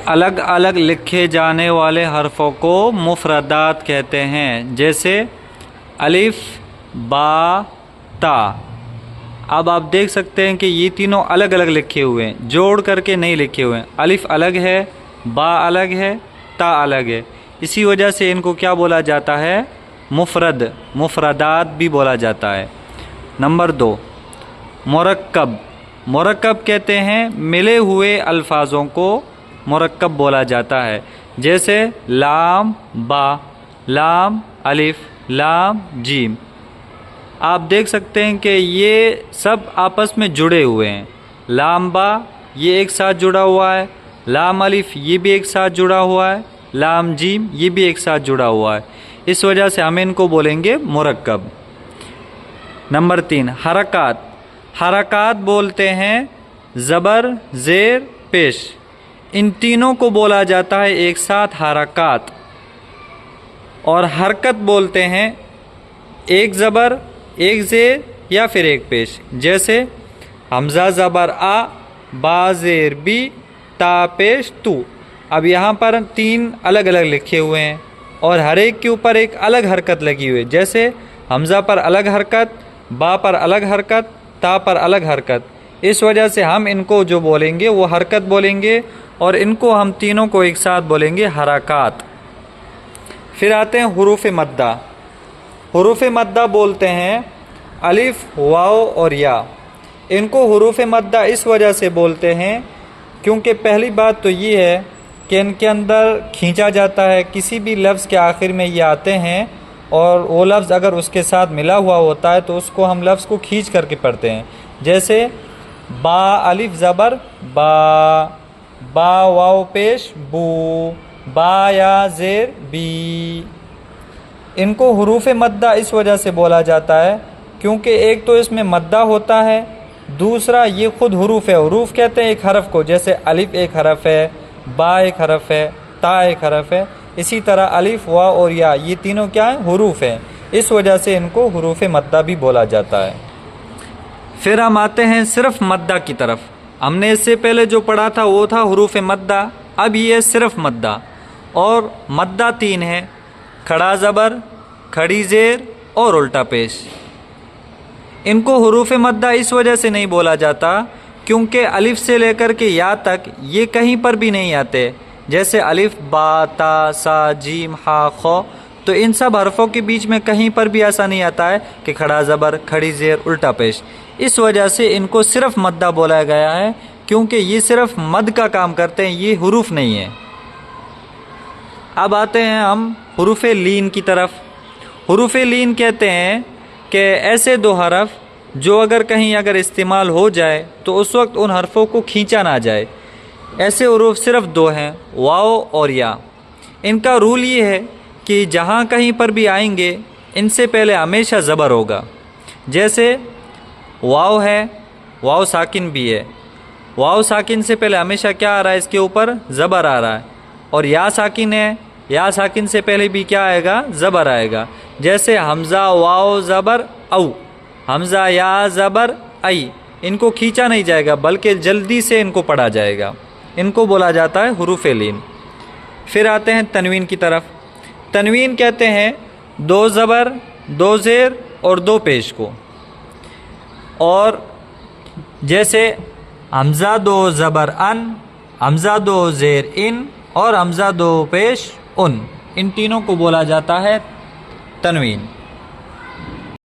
الگ الگ لکھے جانے والے حرفوں کو مفردات کہتے ہیں، جیسے الف، با، تا۔ اب آپ دیکھ سکتے ہیں کہ یہ تینوں الگ الگ لکھے ہوئے ہیں، جوڑ کر کے نہیں لکھے ہوئے ہیں۔ الف الگ ہے، با الگ ہے، تا الگ ہے، اسی وجہ سے ان کو کیا بولا جاتا ہے؟ مفرد، مفردات بھی بولا جاتا ہے۔ نمبر 2، مرکب۔ مرکب کہتے ہیں ملے ہوئے الفاظوں کو مرکب بولا جاتا ہے، جیسے لام با، لام الف، لام جیم۔ آپ دیکھ سکتے ہیں کہ یہ سب آپس میں جڑے ہوئے ہیں۔ لام با یہ ایک ساتھ جڑا ہوا ہے، لام الف یہ بھی ایک ساتھ جڑا ہوا ہے، لام جیم یہ بھی ایک ساتھ جڑا ہوا ہے، اس وجہ سے ہم ان کو بولیں گے مرکب۔ نمبر 3، حرکات۔ حرکات بولتے ہیں زبر، زیر، پیش، ان تینوں کو بولا جاتا ہے ایک ساتھ حرکات۔ اور حرکت بولتے ہیں ایک زبر، ایک زیر یا پھر ایک پیش، جیسے حمزہ زبر آ، با زیر بی، تا پیش تو۔ اب یہاں پر 3 الگ الگ لکھے ہوئے ہیں اور ہر ایک کے اوپر ایک الگ حرکت لگی ہوئی ہے، جیسے حمزہ پر الگ حرکت، با پر الگ حرکت، تا پر الگ حرکت، اس وجہ سے ہم ان کو جو بولیں گے وہ حرکت بولیں گے، اور ان کو ہم تینوں کو ایک ساتھ بولیں گے حرکات۔ پھر آتے ہیں حروف مدہ۔ حروف مدہ بولتے ہیں الف، واو اور یا۔ ان کو حروف مدہ اس وجہ سے بولتے ہیں کیونکہ پہلی بات تو یہ ہے کہ ان کے اندر کھینچا جاتا ہے، کسی بھی لفظ کے آخر میں یہ آتے ہیں اور وہ لفظ اگر اس کے ساتھ ملا ہوا ہوتا ہے تو اس کو ہم لفظ کو کھینچ کر کے پڑھتے ہیں، جیسے با الف زبر با، با واو پیش بو، با یا زیر بی۔ ان کو حروف مدہ اس وجہ سے بولا جاتا ہے کیونکہ ایک تو اس میں مدہ ہوتا ہے، دوسرا یہ خود حروف ہے۔ حروف کہتے ہیں ایک حرف کو، جیسے الف ایک حرف ہے، با ایک حرف ہے، تا ایک حرف ہے، اسی طرح الف، وا اور یا یہ تینوں کیا ہیں؟ حروف ہیں، اس وجہ سے ان کو حروف مدہ بھی بولا جاتا ہے۔ پھر ہم آتے ہیں صرف مدہ کی طرف۔ ہم نے اس سے پہلے جو پڑھا تھا وہ تھا حروف مدہ، اب یہ صرف مدہ، اور مدہ 3 ہے، کھڑا زبر، کھڑی زیر اور الٹا پیش۔ ان کو حروف مدہ اس وجہ سے نہیں بولا جاتا کیونکہ الف سے لے کر کے یا تک یہ کہیں پر بھی نہیں آتے، جیسے الف، با، تا، سا، جیم، ہا، خو، تو ان سب حرفوں کے بیچ میں کہیں پر بھی ایسا نہیں آتا ہے کہ کھڑا زبر، کھڑی زیر، الٹا پیش، اس وجہ سے ان کو صرف مدہ بولا گیا ہے کیونکہ یہ صرف مد کا کام کرتے ہیں، یہ حروف نہیں ہیں۔ اب آتے ہیں ہم حروف لین کی طرف۔ حروف لین کہتے ہیں کہ ایسے 2 حرف جو اگر کہیں استعمال ہو جائے تو اس وقت ان حرفوں کو کھینچا نہ جائے۔ ایسے حروف صرف 2 ہیں، واو اور یا۔ ان کا رول یہ ہے کہ جہاں کہیں پر بھی آئیں گے ان سے پہلے ہمیشہ زبر ہوگا، جیسے واو ہے، واو ساکن بھی ہے، واو ساکن سے پہلے ہمیشہ کیا آ رہا ہے؟ اس کے اوپر زبر آ رہا ہے، اور یا ساکن ہے، یا ساکن سے پہلے بھی کیا آئے گا؟ زبر آئے گا، جیسے حمزہ واو زبر او، حمزہ یا زبر ای، ان کو کھینچا نہیں جائے گا بلکہ جلدی سے ان کو پڑھا جائے گا، ان کو بولا جاتا ہے حروف لین۔ پھر آتے ہیں تنوین کی طرف۔ تنوین کہتے ہیں 2 زبر، 2 زیر اور 2 پیش کو، اور جیسے حمزہ 2 زبر ان، حمزہ 2 زیر ان اور حمزہ 2 پیش ان، ان تینوں کو بولا جاتا ہے تنوین۔